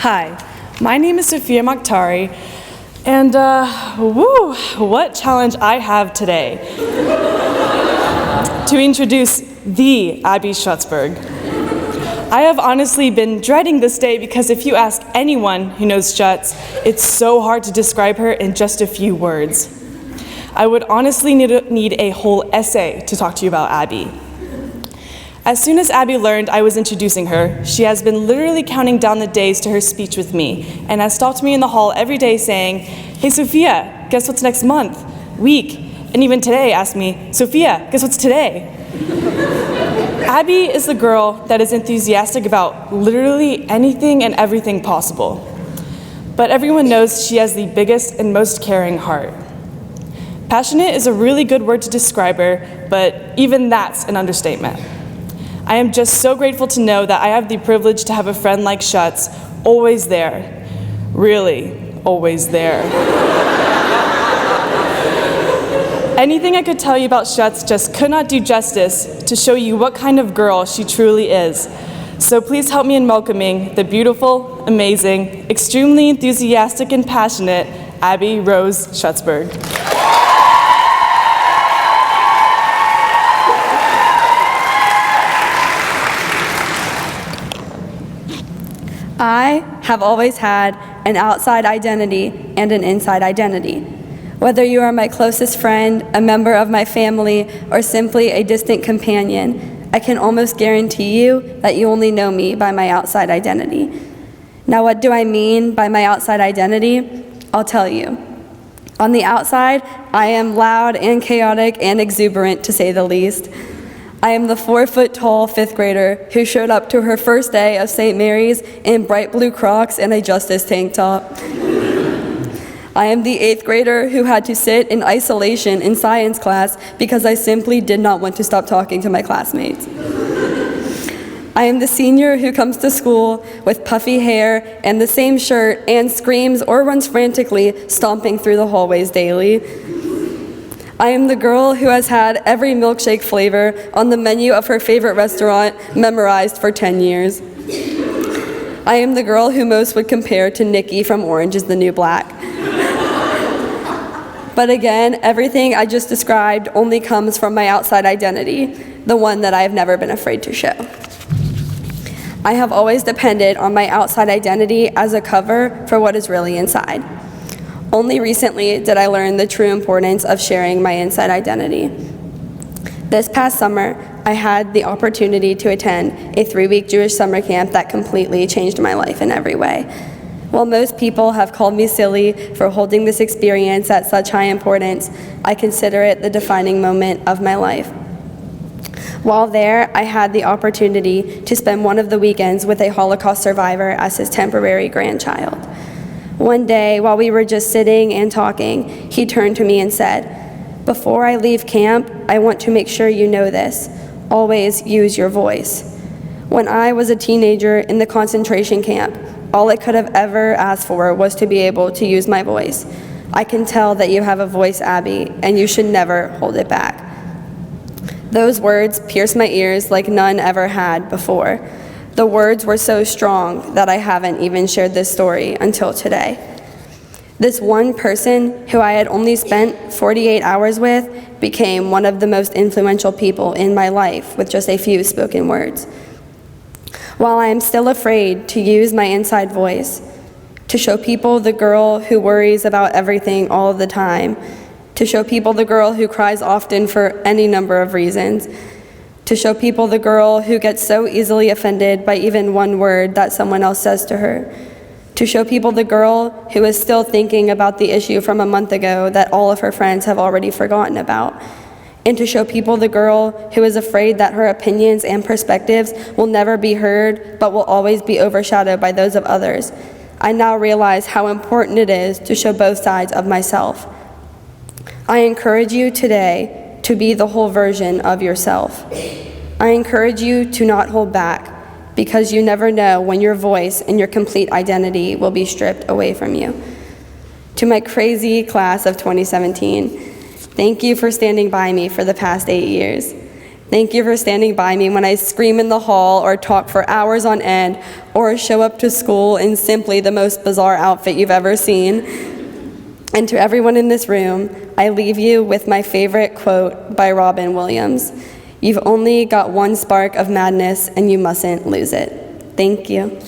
Hi, my name is Sophia Mokhtari, and what challenge I have today to introduce the Abby Shutzberg. I have honestly been dreading this day because if you ask anyone who knows Schutz, it's so hard to describe her in just a few words. I would honestly need a whole essay to talk to you about Abby. As soon as Abby learned I was introducing her, she has been literally counting down the days to her speech with me and has stopped me in the hall every day saying, "Hey Sophia, guess what's next month, week?" And even today asked me, "Sophia, guess what's today?" Abby is the girl that is enthusiastic about literally anything and everything possible. But everyone knows she has the biggest and most caring heart. Passionate is a really good word to describe her, but even that's an understatement. I am just so grateful to know that I have the privilege to have a friend like Schutz, always there. Really, always there. Anything I could tell you about Schutz just could not do justice to show you what kind of girl she truly is. So please help me in welcoming the beautiful, amazing, extremely enthusiastic and passionate Abby Rose Shutzberg. I have always had an outside identity and an inside identity. Whether you are my closest friend, a member of my family, or simply a distant companion, I can almost guarantee you that you only know me by my outside identity. Now, what do I mean by my outside identity? I'll tell you. On the outside, I am loud and chaotic and exuberant, to say the least. I am the 4-foot-tall 5th grader who showed up to her first day of St. Mary's in bright blue Crocs and a Justice tank top. I am the 8th grader who had to sit in isolation in science class because I simply did not want to stop talking to my classmates. I am the senior who comes to school with puffy hair and the same shirt and screams or runs frantically, stomping through the hallways daily. I am the girl who has had every milkshake flavor on the menu of her favorite restaurant memorized for 10 years. I am the girl who most would compare to Nikki from Orange is the New Black. But again, everything I just described only comes from my outside identity, the one that I have never been afraid to show. I have always depended on my outside identity as a cover for what is really inside. Only recently did I learn the true importance of sharing my inside identity. This past summer, I had the opportunity to attend a 3-week Jewish summer camp that completely changed my life in every way. While most people have called me silly for holding this experience at such high importance, I consider it the defining moment of my life. While there, I had the opportunity to spend one of the weekends with a Holocaust survivor as his temporary grandchild. One day, while we were just sitting and talking, he turned to me and said, "Before I leave camp, I want to make sure you know this. Always use your voice." When I was a teenager in the concentration camp, all I could have ever asked for was to be able to use my voice. I can tell that you have a voice, Abby, and you should never hold it back. Those words pierced my ears like none ever had before. The words were so strong that I haven't even shared this story until today. This one person who I had only spent 48 hours with became one of the most influential people in my life with just a few spoken words. While I am still afraid to use my inside voice, to show people the girl who worries about everything all the time, to show people the girl who cries often for any number of reasons, to show people the girl who gets so easily offended by even one word that someone else says to her, to show people the girl who is still thinking about the issue from a month ago that all of her friends have already forgotten about, and to show people the girl who is afraid that her opinions and perspectives will never be heard but will always be overshadowed by those of others. I now realize how important it is to show both sides of myself. I encourage you today to be the whole version of yourself. I encourage you to not hold back, because you never know when your voice and your complete identity will be stripped away from you. To my crazy class of 2017, thank you for standing by me for the past 8 years. Thank you for standing by me when I scream in the hall or talk for hours on end or show up to school in simply the most bizarre outfit you've ever seen. And to everyone in this room, I leave you with my favorite quote by Robin Williams. You've only got one spark of madness and you mustn't lose it. Thank you.